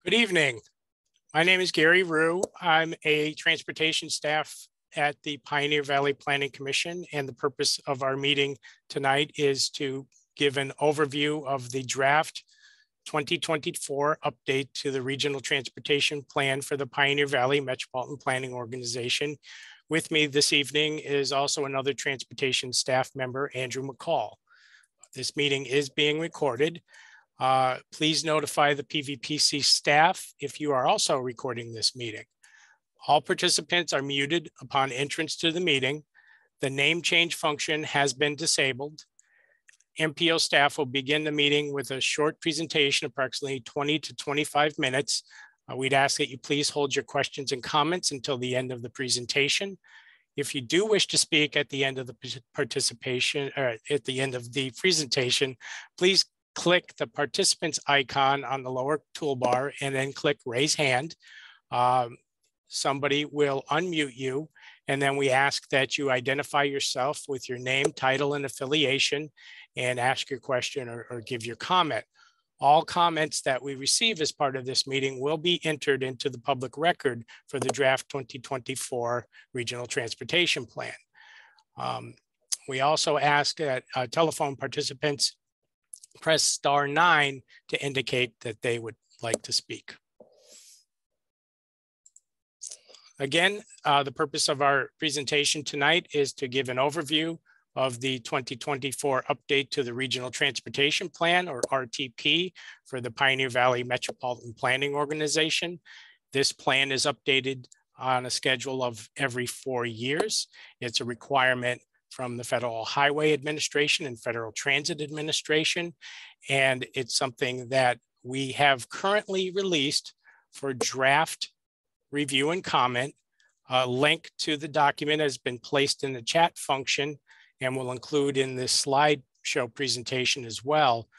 Good evening. My name is Gary Rue. I'm a transportation staff at the Pioneer Valley Planning Commission, and the purpose of our meeting tonight is to give an overview of the draft 2024 update to the Regional Transportation Plan for the Pioneer Valley Metropolitan Planning Organization. With me this evening is also another transportation staff member, Andrew McCall. This meeting is being recorded. Please notify the PVPC staff if you are also recording this meeting. All participants are muted upon entrance to the meeting. The name change function has been disabled. MPO staff will begin the meeting with a short presentation, approximately 20 to 25 minutes. We'd ask that you please hold your questions and comments until the end of the presentation. If you do wish to speak at the end of the participation, or at the end of the presentation, please click the participants icon on the lower toolbar and then click raise hand. Somebody will unmute you, and then we ask that you identify yourself with your name, title, and affiliation and ask your question or give your comment. All comments that we receive as part of this meeting will be entered into the public record for the draft 2024 Regional Transportation Plan. We also ask that telephone participants press *9 to indicate that they would like to speak. Again, the purpose of our presentation tonight is to give an overview of the 2024 update to the Regional Transportation Plan, or RTP, for the Pioneer Valley Metropolitan Planning Organization. This plan is updated on a schedule of every 4 years. It's a requirement from the Federal Highway Administration and Federal Transit Administration, and it's something that we have currently released for draft review and comment. A link to the document has been placed in the chat function and will include in this slideshow presentation as well.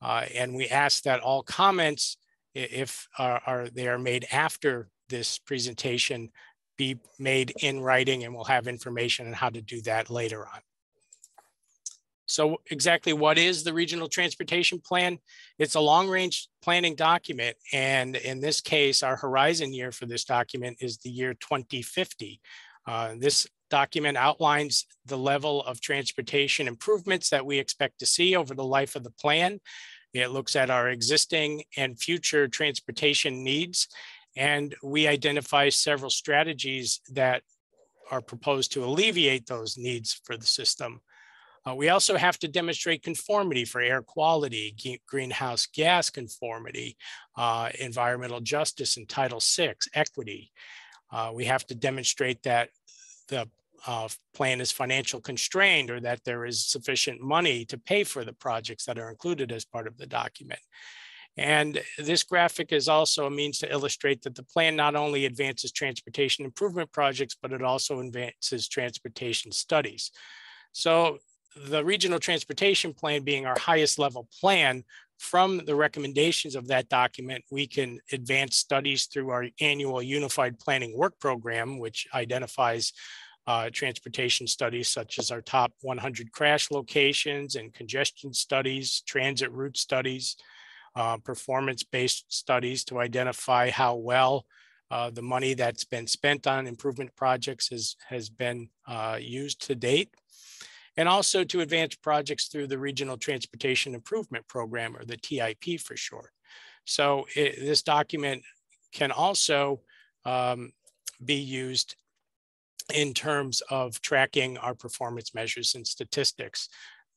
And we ask that all comments, if they are made after this presentation, be made in writing, and we'll have information on how to do that later on. So exactly what is the Regional Transportation Plan? It's a long-range planning document, and in this case, our horizon year for this document is the year 2050. This document outlines the level of transportation improvements that we expect to see over the life of the plan. It looks at our existing and future transportation needs, and we identify several strategies that are proposed to alleviate those needs for the system. We also have to demonstrate conformity for air quality, greenhouse gas conformity, environmental justice, and Title VI, equity. We have to demonstrate that the plan is financial constrained, or that there is sufficient money to pay for the projects that are included as part of the document. And this graphic is also a means to illustrate that the plan not only advances transportation improvement projects, but it also advances transportation studies. So the Regional Transportation Plan being our highest level plan, from the recommendations of that document, we can advance studies through our annual Unified Planning Work Program, which identifies transportation studies such as our top 100 crash locations and congestion studies, transit route studies, performance-based studies to identify how well the money that's been spent on improvement projects has been used to date, and also to advance projects through the Regional Transportation Improvement Program, or the TIP for short. So this document can also be used in terms of tracking our performance measures and statistics.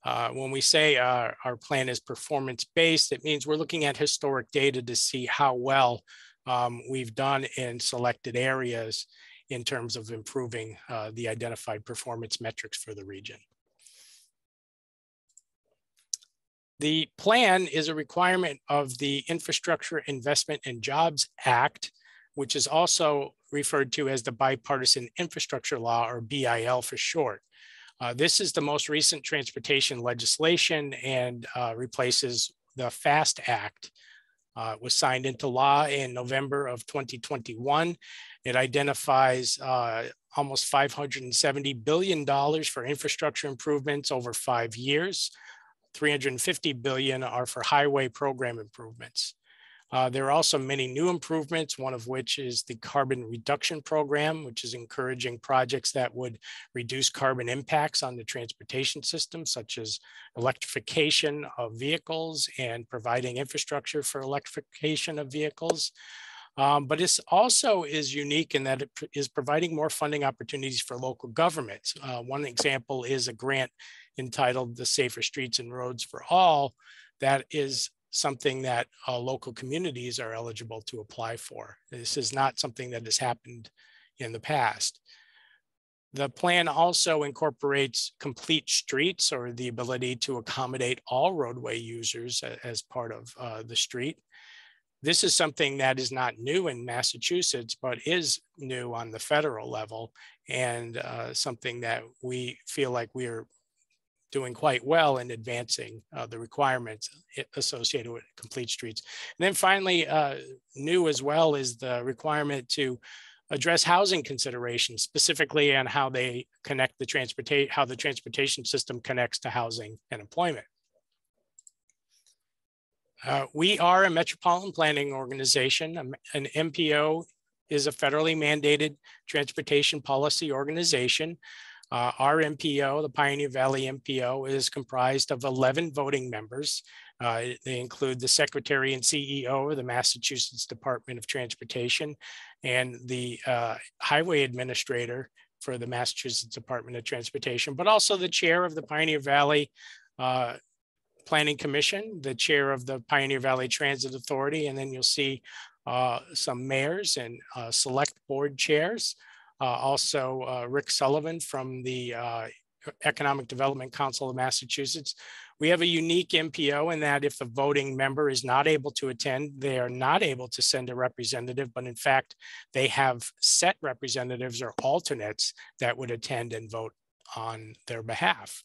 When we say our plan is performance-based, it means we're looking at historic data to see how well we've done in selected areas in terms of improving the identified performance metrics for the region. The plan is a requirement of the Infrastructure Investment and Jobs Act, which is also referred to as the Bipartisan Infrastructure Law, or BIL for short. This is the most recent transportation legislation and replaces the FAST Act. It was signed into law in November of 2021. It identifies almost $570 billion for infrastructure improvements over 5 years. $350 billion are for highway program improvements. There are also many new improvements, one of which is the carbon reduction program, which is encouraging projects that would reduce carbon impacts on the transportation system, such as electrification of vehicles and providing infrastructure for electrification of vehicles. But this also is unique in that it is providing more funding opportunities for local governments. One example is a grant entitled the Safer Streets and Roads for All that is something that local communities are eligible to apply for. This is not something that has happened in the past. The plan also incorporates complete streets, or the ability to accommodate all roadway users as part of the street. This is something that is not new in Massachusetts, but is new on the federal level, and something that we feel like we are doing quite well in advancing the requirements associated with complete streets. And then finally, new as well is the requirement to address housing considerations, specifically on how they connect how the transportation system connects to housing and employment. We are a metropolitan planning organization. An MPO is a federally mandated transportation policy organization. Our MPO, the Pioneer Valley MPO, is comprised of 11 voting members. They include the Secretary and CEO of the Massachusetts Department of Transportation and the Highway Administrator for the Massachusetts Department of Transportation, but also the Chair of the Pioneer Valley Planning Commission, the Chair of the Pioneer Valley Transit Authority, and then you'll see some mayors and select board chairs. Also, Rick Sullivan from the Economic Development Council of Massachusetts. We have a unique MPO in that if the voting member is not able to attend, they are not able to send a representative, but in fact, they have set representatives or alternates that would attend and vote on their behalf.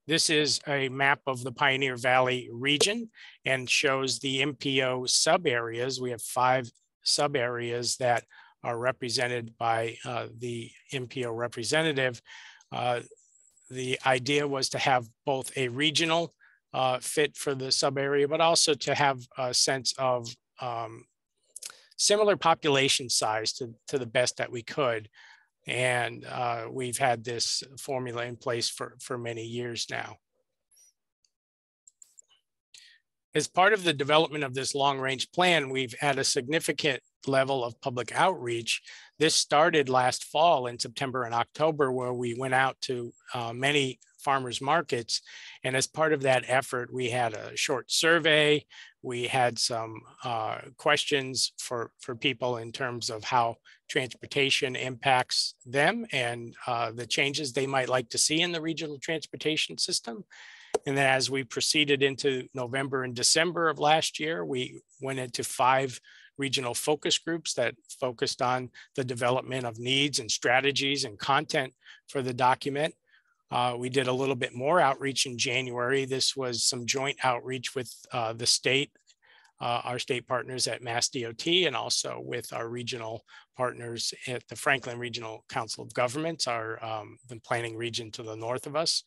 This is a map of the Pioneer Valley region and shows the MPO sub areas. We have 5 sub areas that are represented by the MPO representative. The idea was to have both a regional fit for the sub area, but also to have a sense of similar population size to the best that we could. And we've had this formula in place for many years now. As part of the development of this long-range plan, we've had a significant level of public outreach. This started last fall in September and October, where we went out to many farmers markets. And as part of that effort, we had a short survey. We had some questions for people in terms of how transportation impacts them and the changes they might like to see in the regional transportation system. And then as we proceeded into November and December of last year, we went into 5 regional focus groups that focused on the development of needs and strategies and content for the document. We did a little bit more outreach in January. This was some joint outreach with the state, our state partners at Mass DOT, and also with our regional partners at the Franklin Regional Council of Governments, the planning region to the north of us.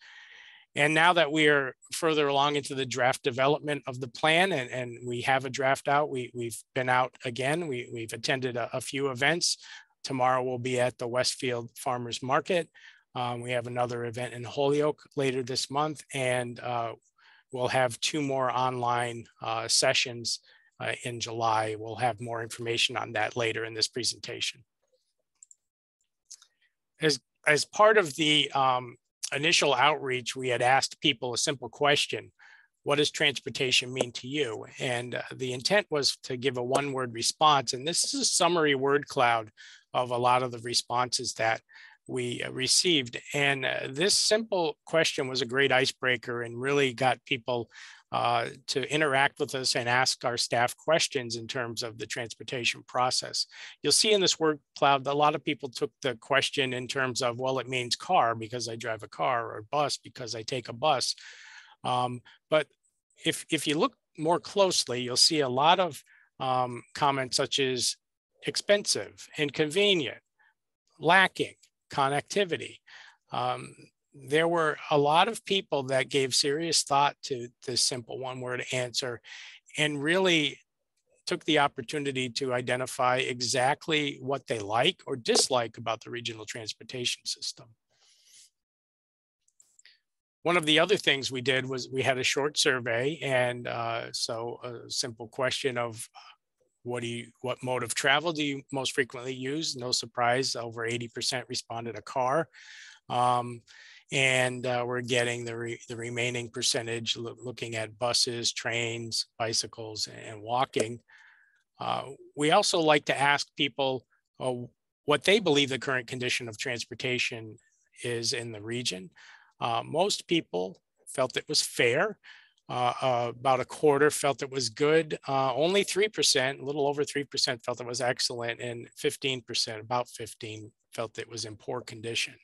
And now that we are further along into the draft development of the plan, and we have a draft out, we've been out again. We've attended a few events. Tomorrow we'll be at the Westfield Farmers Market. We have another event in Holyoke later this month, and we'll have 2 more online sessions in July. We'll have more information on that later in this presentation. As part of the initial outreach, we had asked people a simple question: what does transportation mean to you? And the intent was to give a 1-word response. And this is a summary word cloud of a lot of the responses that we received. And this simple question was a great icebreaker and really got people to interact with us and ask our staff questions in terms of the transportation process. You'll see in this word cloud that a lot of people took the question in terms of, well, it means car because I drive a car, or bus because I take a bus. But if you look more closely, you'll see a lot of comments such as expensive, inconvenient, lacking connectivity. There were a lot of people that gave serious thought to this simple 1-word answer. and really took the opportunity to identify exactly what they like or dislike about the regional transportation system. One of the other things we did was we had a short survey, and so a simple question of what mode of travel do you most frequently use? No surprise, over 80% responded a car. And we're getting the remaining percentage looking at buses, trains, bicycles, and walking. We also like to ask people what they believe the current condition of transportation is in the region. Most people felt it was fair. About a quarter felt it was good. Only 3%, a little over 3% felt it was excellent, and 15%, about 15, felt it was in poor condition.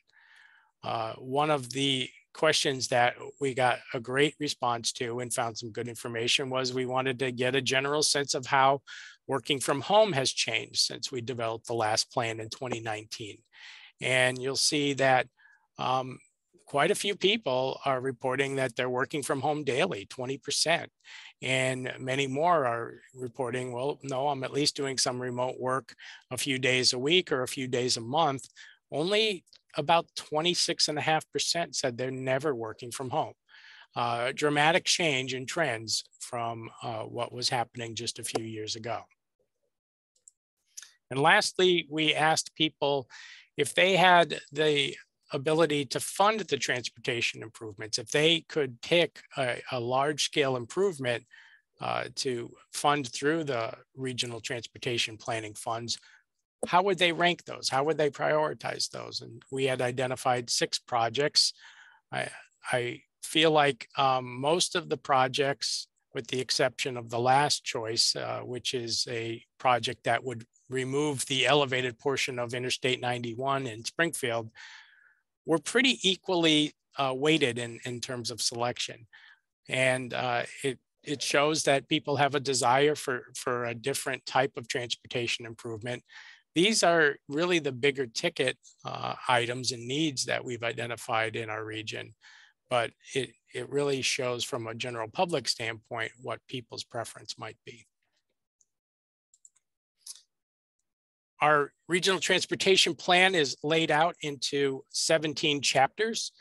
One of the questions that we got a great response to and found some good information was we wanted to get a general sense of how working from home has changed since we developed the last plan in 2019. And you'll see that quite a few people are reporting that they're working from home daily, 20%. And many more are reporting, well, no, I'm at least doing some remote work a few days a week or a few days a month. Only about 26.5% said they're never working from home. Dramatic change in trends from what was happening just a few years ago. And lastly, we asked people if they had the ability to fund the transportation improvements, if they could pick a large scale improvement to fund through the regional transportation planning funds, how would they rank those? How would they prioritize those? And we had identified 6 projects. I feel like most of the projects, with the exception of the last choice, which is a project that would remove the elevated portion of Interstate 91 in Springfield, were pretty equally weighted in terms of selection. And it shows that people have a desire for a different type of transportation improvement. These are really the bigger ticket items and needs that we've identified in our region, but it really shows from a general public standpoint what people's preference might be. Our regional transportation plan is laid out into 17 chapters.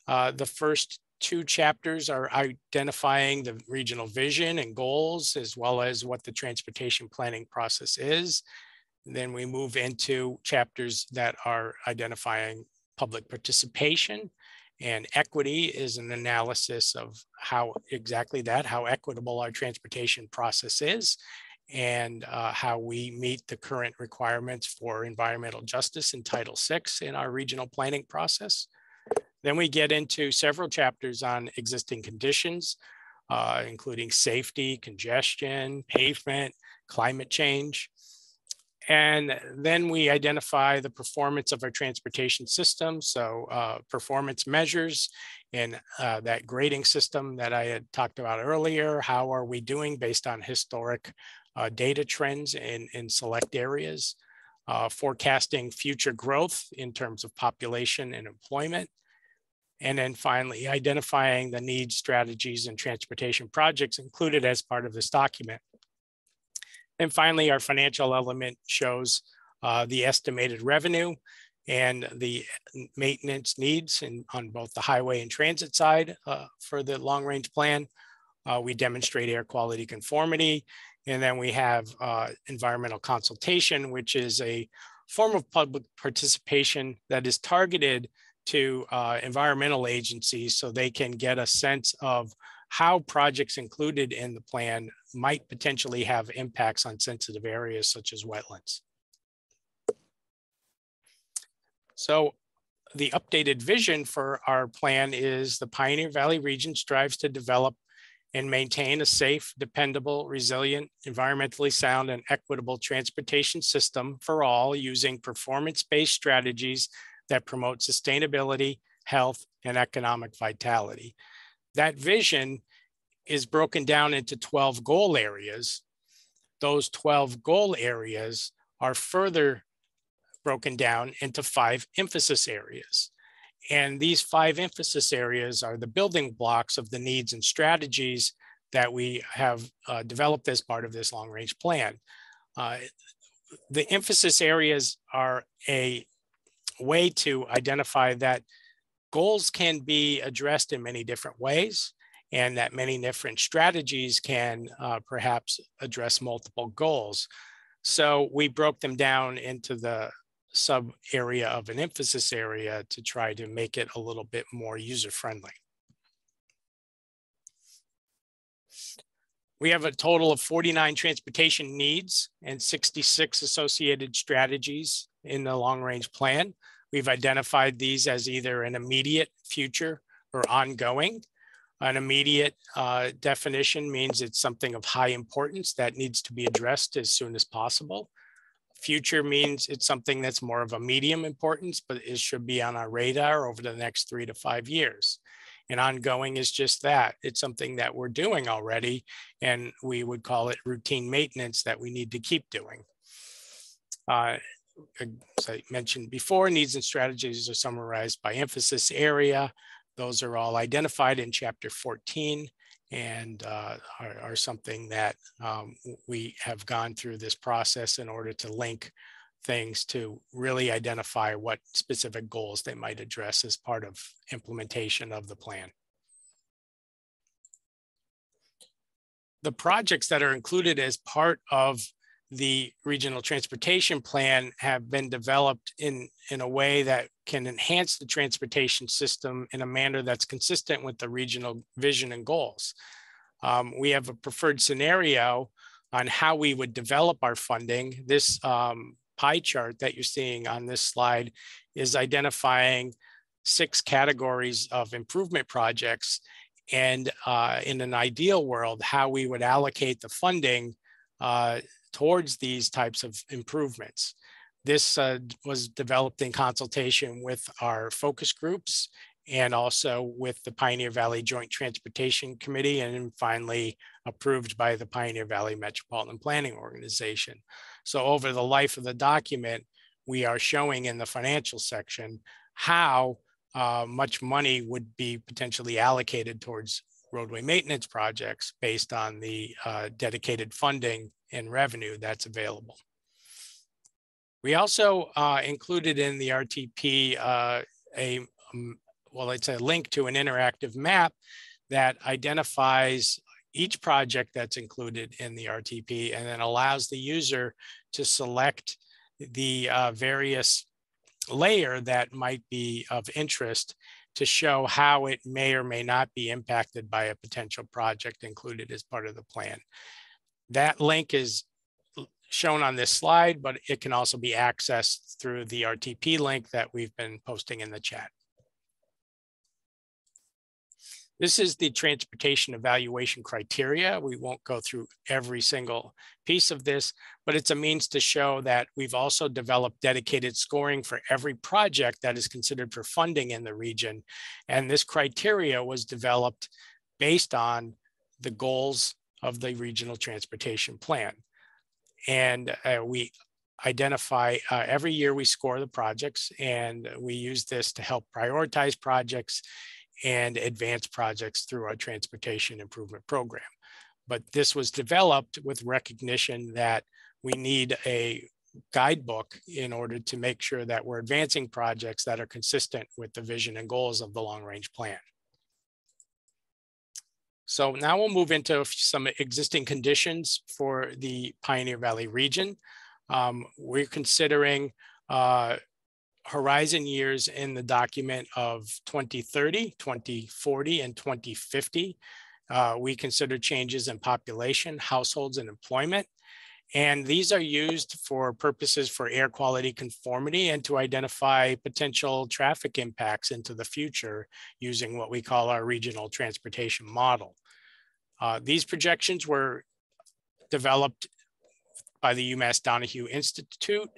The first 2 chapters are identifying the regional vision and goals, as well as what the transportation planning process is. And then we move into chapters that are identifying public participation, and equity is an analysis of how equitable our transportation process is, and how we meet the current requirements for environmental justice in Title VI in our regional planning process. Then we get into several chapters on existing conditions, including safety, congestion, pavement, climate change. And then we identify the performance of our transportation system. So performance measures and that grading system that I had talked about earlier. How are we doing based on historic data trends in select areas? Forecasting future growth in terms of population and employment. And then finally, identifying the needs, strategies, and transportation projects included as part of this document. And finally, our financial element shows the estimated revenue and the maintenance needs on both the highway and transit side for the long-range plan. We demonstrate air quality conformity. And then we have environmental consultation, which is a form of public participation that is targeted to environmental agencies so they can get a sense of how projects included in the plan might potentially have impacts on sensitive areas such as wetlands. So the updated vision for our plan is the Pioneer Valley region strives to develop and maintain a safe, dependable, resilient, environmentally sound, and equitable transportation system for all using performance-based strategies that promote sustainability, health, and economic vitality. That vision is broken down into 12 goal areas. Those 12 goal areas are further broken down into 5 emphasis areas. And these 5 emphasis areas are the building blocks of the needs and strategies that we have developed as part of this long-range plan. The emphasis areas are a way to identify that goals can be addressed in many different ways, and that many different strategies can perhaps address multiple goals. So we broke them down into the sub area of an emphasis area to try to make it a little bit more user-friendly. We have a total of 49 transportation needs and 66 associated strategies in the long-range plan. We've identified these as either an immediate, future, or ongoing. An immediate definition means it's something of high importance that needs to be addressed as soon as possible. Future means it's something that's more of a medium importance, but it should be on our radar over the next 3 to 5 years. And ongoing is just that. It's something that we're doing already, and we would call it routine maintenance that we need to keep doing. As I mentioned before, needs and strategies are summarized by emphasis area. Those are all identified in Chapter 14 and are something that we have gone through this process in order to link things to really identify what specific goals they might address as part of implementation of the plan. The projects that are included as part of the regional transportation plan have been developed in a way that can enhance the transportation system in a manner that's consistent with the regional vision and goals. We have a preferred scenario on how we would develop our funding. This pie chart that you're seeing on this slide is identifying 6 categories of improvement projects, and in an ideal world, how we would allocate the funding towards these types of improvements. This was developed in consultation with our focus groups and also with the Pioneer Valley Joint Transportation Committee, and finally approved by the Pioneer Valley Metropolitan Planning Organization. So over the life of the document, we are showing in the financial section how much money would be potentially allocated towards roadway maintenance projects based on the dedicated funding and revenue that's available. We also included in the RTP it's a link to an interactive map that identifies each project that's included in the RTP and then allows the user to select the various layer that might be of interest to show how it may or may not be impacted by a potential project included as part of the plan. That link is shown on this slide, but it can also be accessed through the RTP link that we've been posting in the chat. This is the transportation evaluation criteria. We won't go through every single piece of this, but it's a means to show that we've also developed dedicated scoring for every project that is considered for funding in the region. And this criteria was developed based on the goals of the regional transportation plan. And we identify every year we score the projects, and we use this to help prioritize projects and advance projects through our transportation improvement program. But this was developed with recognition that we need a guidebook in order to make sure that we're advancing projects that are consistent with the vision and goals of the long-range plan. So now we'll move into some existing conditions for the Pioneer Valley region. We're considering horizon years in the document of 2030, 2040, and 2050. We consider changes in population, households, and employment. And these are used for purposes for air quality conformity and to identify potential traffic impacts into the future using what we call our regional transportation model. These projections were developed by the UMass Donahue Institute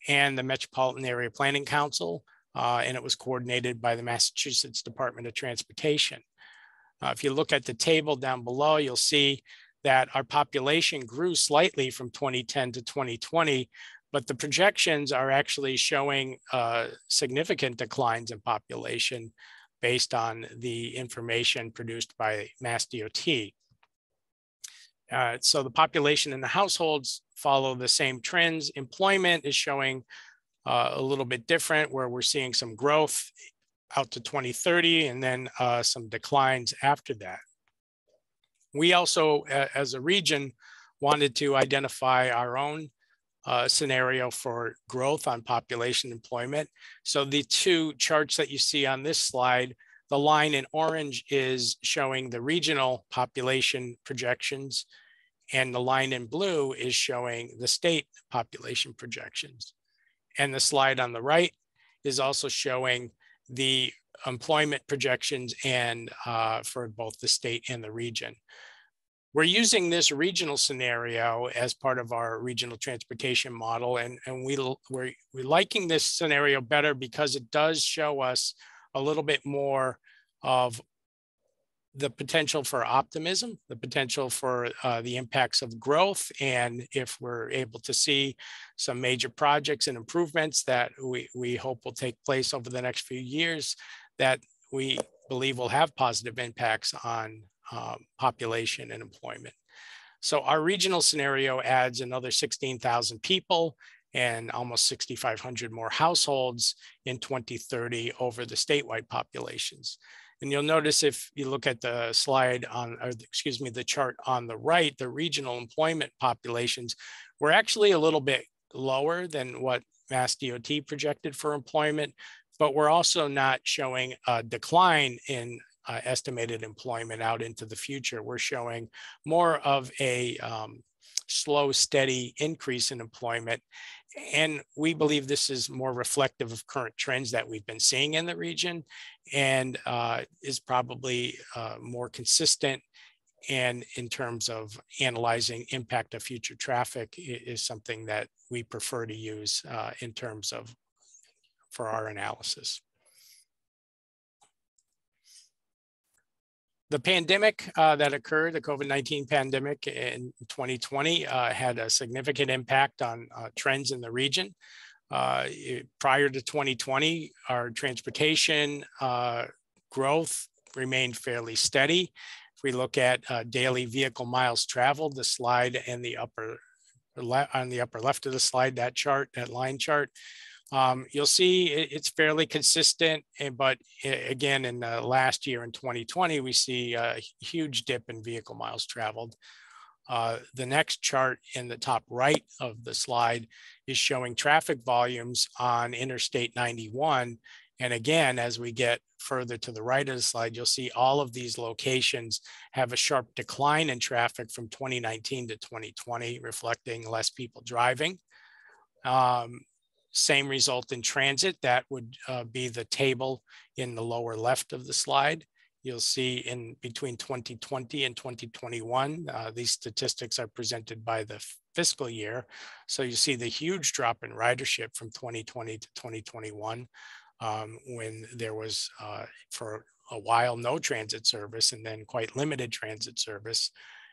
and the Metropolitan Area Planning Council, and it was coordinated by the Massachusetts Department of Transportation. If you look at the table down below, you'll see that our population grew slightly from 2010 to 2020, but the projections are actually showing significant declines in population based on the information produced by Mass DOT. So the population and the households follow the same trends. Employment is showing a little bit different, where we're seeing some growth out to 2030 and then some declines after that. We also, as a region, wanted to identify our own scenario for growth on population employment. So the two charts that you see on this slide, the line in orange is showing the regional population projections, and the line in blue is showing the state population projections. And the slide on the right is also showing the employment projections and for both the state and the region. We're using this regional scenario as part of our regional transportation model, and we're liking this scenario better because it does show us a little bit more of the potential for optimism, the potential for the impacts of growth, and if we're able to see some major projects and improvements that we hope will take place over the next few years, that we believe will have positive impacts on population and employment. So our regional scenario adds another 16,000 people and almost 6,500 more households in 2030 over the statewide populations. And you'll notice if you look at the slide on, or excuse me, the chart on the right, the regional employment populations, we're actually a little bit lower than what Mass DOT projected for employment, but we're also not showing a decline in estimated employment out into the future. We're showing more of a slow, steady increase in employment. And we believe this is more reflective of current trends that we've been seeing in the region, and is probably more consistent. And in terms of analyzing impact of future traffic is something that we prefer to use in terms of for our analysis. The pandemic that occurred, the COVID-19 pandemic in 2020, had a significant impact on trends in the region. Prior to 2020, our transportation growth remained fairly steady. If we look at daily vehicle miles traveled, the slide in the upper left of the slide, that chart, that line chart, you'll see it's fairly consistent, but again, in the last year in 2020, we see a huge dip in vehicle miles traveled. The next chart in the top right of the slide is showing traffic volumes on Interstate 91. And again, as we get further to the right of the slide, you'll see all of these locations have a sharp decline in traffic from 2019 to 2020, reflecting less people driving. Same result in transit. That would be the table in the lower left of the slide. You'll see in between 2020 and 2021, these statistics are presented by the fiscal year. So you see the huge drop in ridership from 2020 to 2021, when there was for a while no transit service and then quite limited transit service.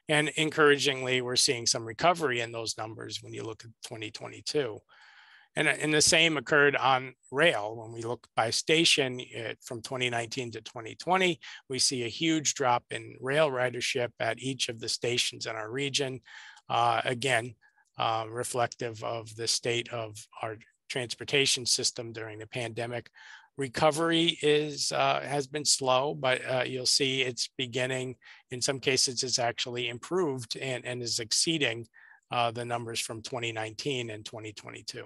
And encouragingly, we're seeing some recovery in those numbers when you look at 2022. And the same occurred on rail. When we look by station from 2019 to 2020, we see a huge drop in rail ridership at each of the stations in our region. Again, reflective of the state of our transportation system during the pandemic. Recovery has been slow, but you'll see it's beginning. In some cases, it's actually improved and is exceeding the numbers from 2019 and 2022.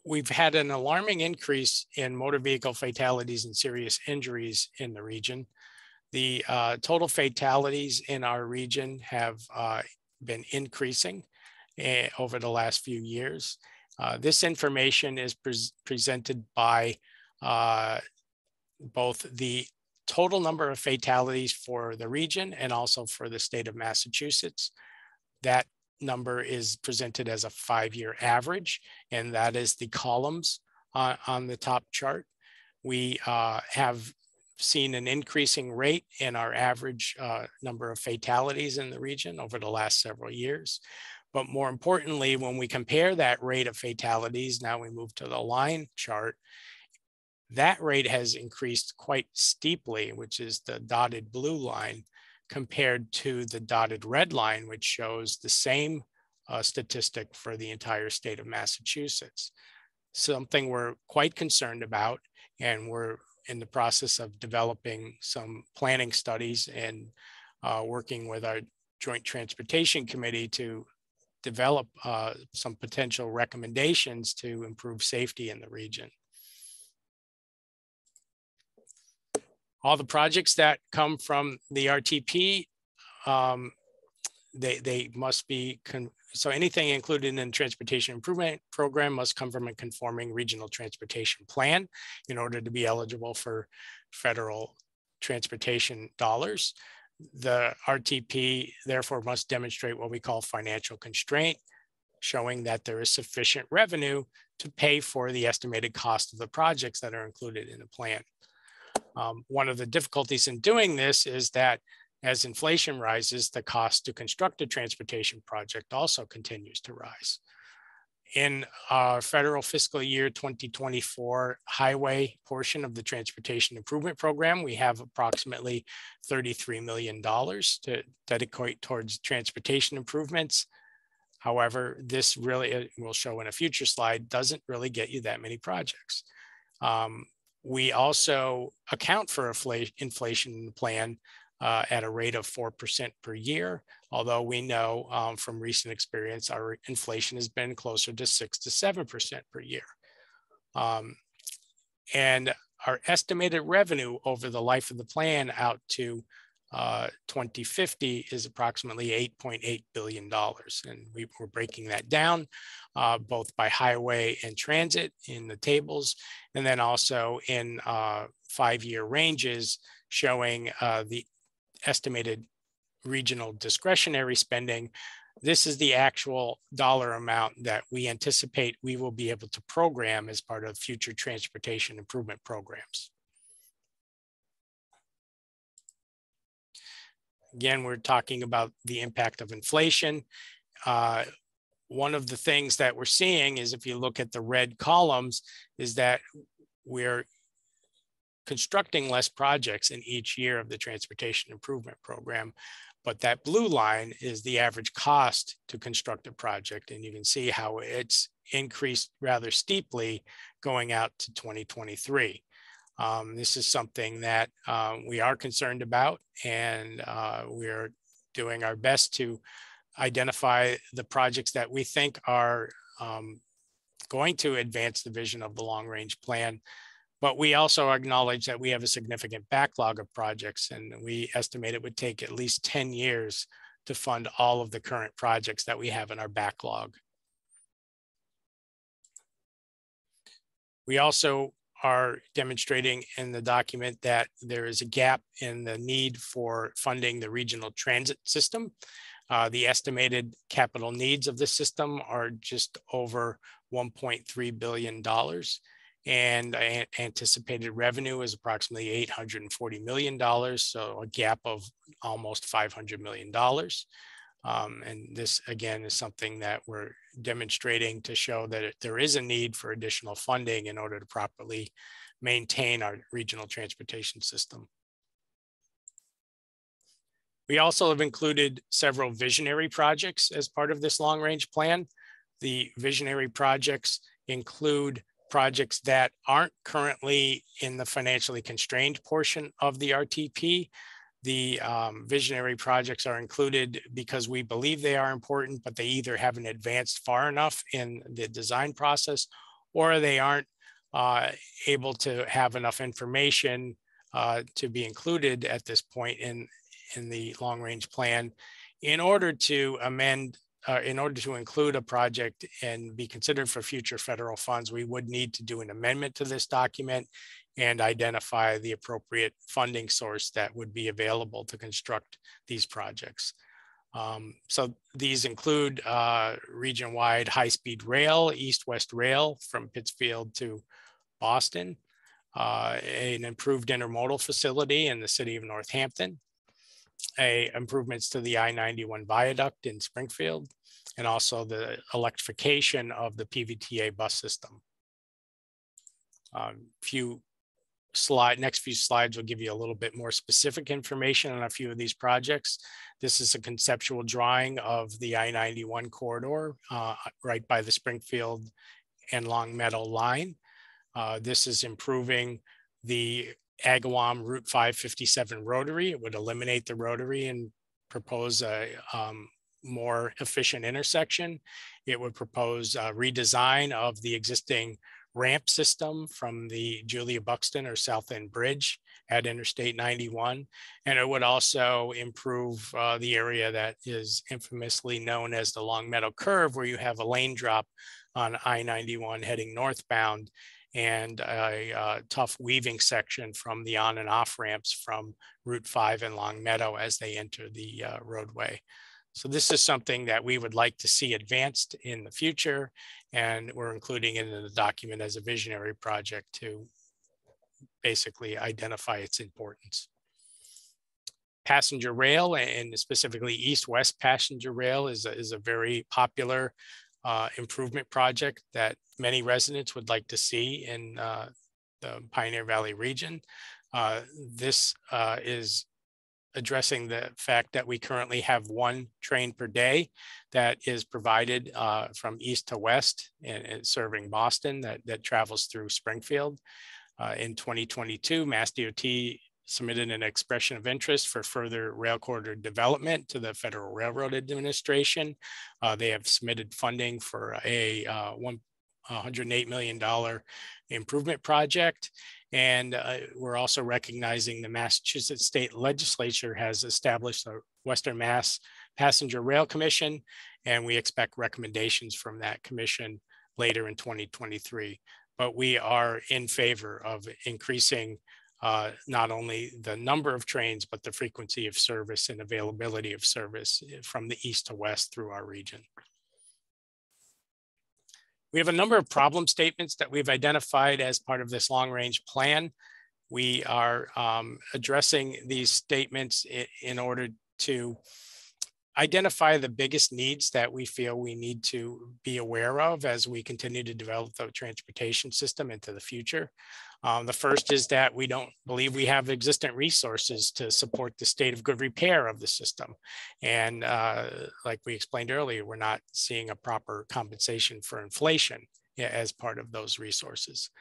We've had an alarming increase in motor vehicle fatalities and serious injuries in the region. The total fatalities in our region have been increasing over the last few years. This information is presented by both the total number of fatalities for the region and also for the state of Massachusetts. That number is presented as a 5-year average, and that is the columns on the top chart. We have seen an increasing rate in our average number of fatalities in the region over the last several years. But more importantly, when we compare that rate of fatalities, now we move to the line chart, That rate has increased quite steeply, which is the dotted blue line, compared to the dotted red line, which shows the same statistic for the entire state of Massachusetts. Something we're quite concerned about, and we're in the process of developing some planning studies and working with our Joint Transportation Committee to develop some potential recommendations to improve safety in the region. All the projects that come from the RTP, they must be, so anything included in the Transportation Improvement Program must come from a conforming regional transportation plan in order to be eligible for federal transportation dollars. The RTP therefore must demonstrate what we call financial constraint, showing that there is sufficient revenue to pay for the estimated cost of the projects that are included in the plan. One of the difficulties in doing this is that as inflation rises, the cost to construct a transportation project also continues to rise. In our federal fiscal year 2024 highway portion of the Transportation Improvement Program, we have approximately $33 million to dedicate towards transportation improvements. However, this really, we'll show in a future slide, doesn't really get you that many projects. We also account for inflation in the plan at a rate of 4% per year, although we know from recent experience, our inflation has been closer to 6 to 7% per year. And our estimated revenue over the life of the plan out to 2050 is approximately $8.8 billion. And we're breaking that down both by highway and transit in the tables, and then also in 5-year ranges showing the estimated regional discretionary spending. This is the actual dollar amount that we anticipate we will be able to program as part of future transportation improvement programs. Again, we're talking about the impact of inflation. One of the things that we're seeing is, if you look at the red columns, is that we're constructing less projects in each year of the Transportation Improvement Program. But that blue line is the average cost to construct a project. And you can see how it's increased rather steeply going out to 2023. This is something that we are concerned about, and we're doing our best to identify the projects that we think are going to advance the vision of the long-range plan. But we also acknowledge that we have a significant backlog of projects, and we estimate it would take at least 10 years to fund all of the current projects that we have in our backlog. We also are demonstrating in the document that there is a gap in the need for funding the regional transit system. The estimated capital needs of the system are just over $1.3 billion. And anticipated revenue is approximately $840 million, so a gap of almost $500 million. And this, again, is something that we're demonstrating to show that there is a need for additional funding in order to properly maintain our regional transportation system. We also have included several visionary projects as part of this long-range plan. The visionary projects include projects that aren't currently in the financially constrained portion of the RTP. The visionary projects are included because we believe they are important, but they either haven't advanced far enough in the design process, or they aren't able to have enough information to be included at this point in the long-range plan in order to amend. In order to include a project and be considered for future federal funds, we would need to do an amendment to this document and identify the appropriate funding source that would be available to construct these projects. So these include region-wide high-speed rail, east-west rail from Pittsfield to Boston, an improved intermodal facility in the city of Northampton, improvements to the I-91 viaduct in Springfield, and also the electrification of the PVTA bus system. Few next few slides will give you a little bit more specific information on a few of these projects. This is a conceptual drawing of the I-91 corridor right by the Springfield and Longmeadow line. This is improving the Agawam Route 557 rotary. It would eliminate the rotary and propose a more efficient intersection. It would propose a redesign of the existing ramp system from the Julia Buxton or South End Bridge at Interstate 91. And it would also improve the area that is infamously known as the Longmeadow Curve, where you have a lane drop on I-91 heading northbound and a tough weaving section from the on and off ramps from Route 5 and Longmeadow as they enter the roadway. So this is something that we would like to see advanced in the future, and we're including it in the document as a visionary project to basically identify its importance. Passenger rail, and specifically east-west passenger rail, is a very popular improvement project that many residents would like to see in the Pioneer Valley region. This is addressing the fact that we currently have one train per day that is provided from east to west and serving Boston that travels through Springfield. In 2022, MassDOT submitted an expression of interest for further rail corridor development to the Federal Railroad Administration. They have submitted funding for a $108 million improvement project. And we're also recognizing the Massachusetts State Legislature has established a Western Mass Passenger Rail Commission, and we expect recommendations from that commission later in 2023. But we are in favor of increasing not only the number of trains, but the frequency of service and availability of service from the east to west through our region. We have a number of problem statements that we've identified as part of this long-range plan. We are addressing these statements in order to identify the biggest needs that we feel we need to be aware of as we continue to develop the transportation system into the future. The first is that we don't believe we have existent resources to support the state of good repair of the system. And like we explained earlier, we're not seeing a proper compensation for inflation as part of those resources.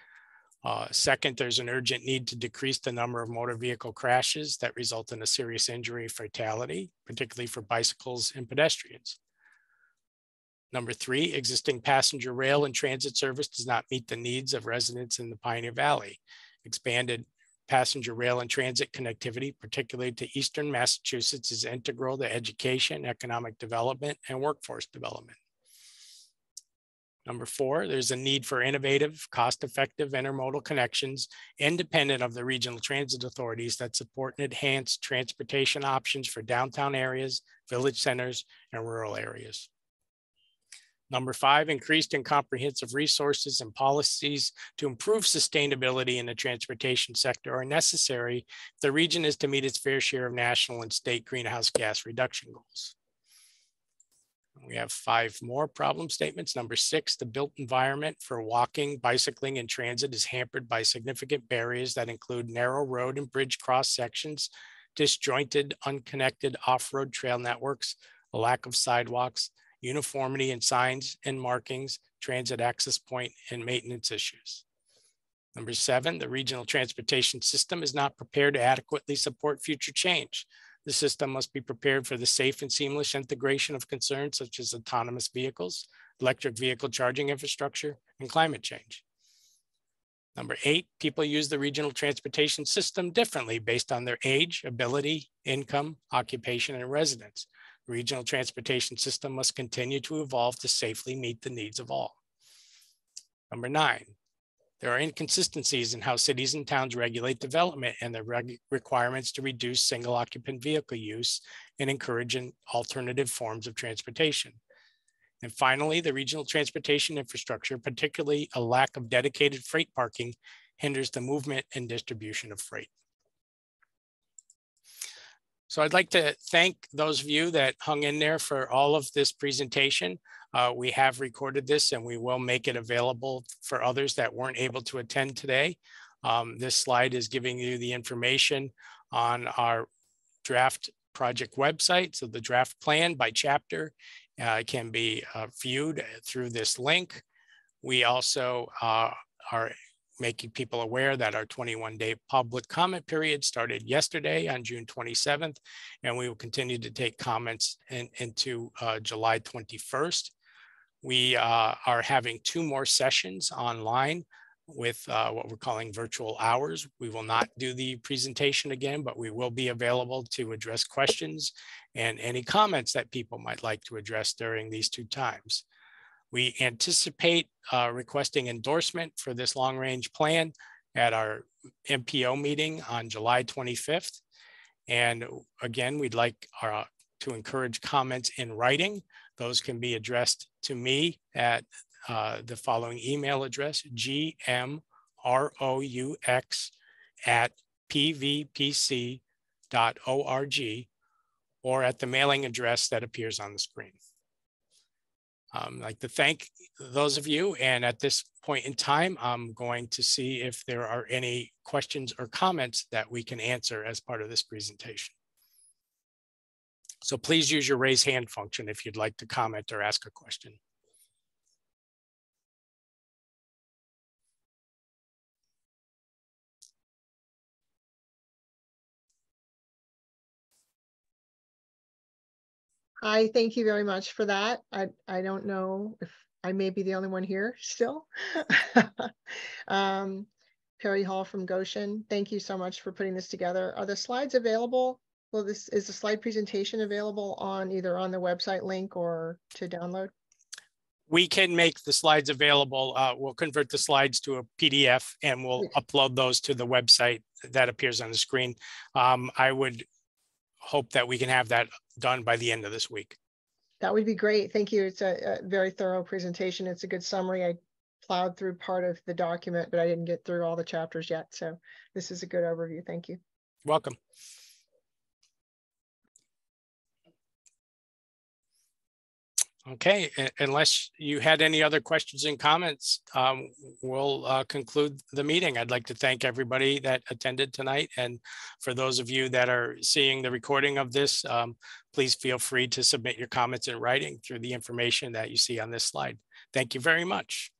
Second, there's an urgent need to decrease the number of motor vehicle crashes that result in a serious injury or fatality, particularly for bicycles and pedestrians. Number three, existing passenger rail and transit service does not meet the needs of residents in the Pioneer Valley. Expanded passenger rail and transit connectivity, particularly to Eastern Massachusetts, is integral to education, economic development, and workforce development. Number four, there's a need for innovative, cost-effective intermodal connections independent of the regional transit authorities that support and enhance transportation options for downtown areas, village centers, and rural areas. Number five, increased and comprehensive resources and policies to improve sustainability in the transportation sector are necessary if the region is to meet its fair share of national and state greenhouse gas reduction goals. We have five more problem statements. Number six, the built environment for walking, bicycling, and transit is hampered by significant barriers that include narrow road and bridge cross sections, disjointed, unconnected off-road trail networks, a lack of sidewalks, uniformity in signs and markings, transit access point, and maintenance issues. Number seven, the regional transportation system is not prepared to adequately support future change. The system must be prepared for the safe and seamless integration of concerns such as autonomous vehicles, electric vehicle charging infrastructure, and climate change. Number eight, people use the regional transportation system differently based on their age, ability, income, occupation, and residence. The regional transportation system must continue to evolve to safely meet the needs of all. Number nine, there are inconsistencies in how cities and towns regulate development and the requirements to reduce single occupant vehicle use and encourage alternative forms of transportation. And finally, the regional transportation infrastructure, particularly a lack of dedicated freight parking, hinders the movement and distribution of freight. So I'd like to thank those of you that hung in there for all of this presentation. We have recorded this and we will make it available for others that weren't able to attend today. This slide is giving you the information on our draft project website. So the draft plan by chapter can be viewed through this link. We also are making people aware that our 21-day public comment period started yesterday on June 27th, and we will continue to take comments into July 21st. We are having 2 more sessions online with what we're calling virtual hours. We will not do the presentation again, but we will be available to address questions and any comments that people might like to address during these 2 times. We anticipate requesting endorsement for this long-range plan at our MPO meeting on July 25th. And again, we'd like to encourage comments in writing. Those can be addressed to me at the following email address, gmroux@pvpc.org, or at the mailing address that appears on the screen. I'd like to thank those of you. And at this point in time, I'm going to see if there are any questions or comments that we can answer as part of this presentation. So please use your raise hand function if you'd like to comment or ask a question. Hi, thank you very much for that. I don't know if I may be the only one here still. Perry Hall from Goshen. Thank you so much for putting this together. Are the slides available? Well, is the slide presentation available on either on the website link or to download? We can make the slides available. We'll convert the slides to a PDF and we'll upload those to the website that appears on the screen. I would hope that we can have that done by the end of this week. That would be great. Thank you. It's a very thorough presentation. It's a good summary. I plowed through part of the document, but I didn't get through all the chapters yet. So this is a good overview. Thank you. Welcome. Okay, unless you had any other questions and comments, we'll conclude the meeting. I'd like to thank everybody that attended tonight. And for those of you that are seeing the recording of this, please feel free to submit your comments in writing through the information that you see on this slide. Thank you very much.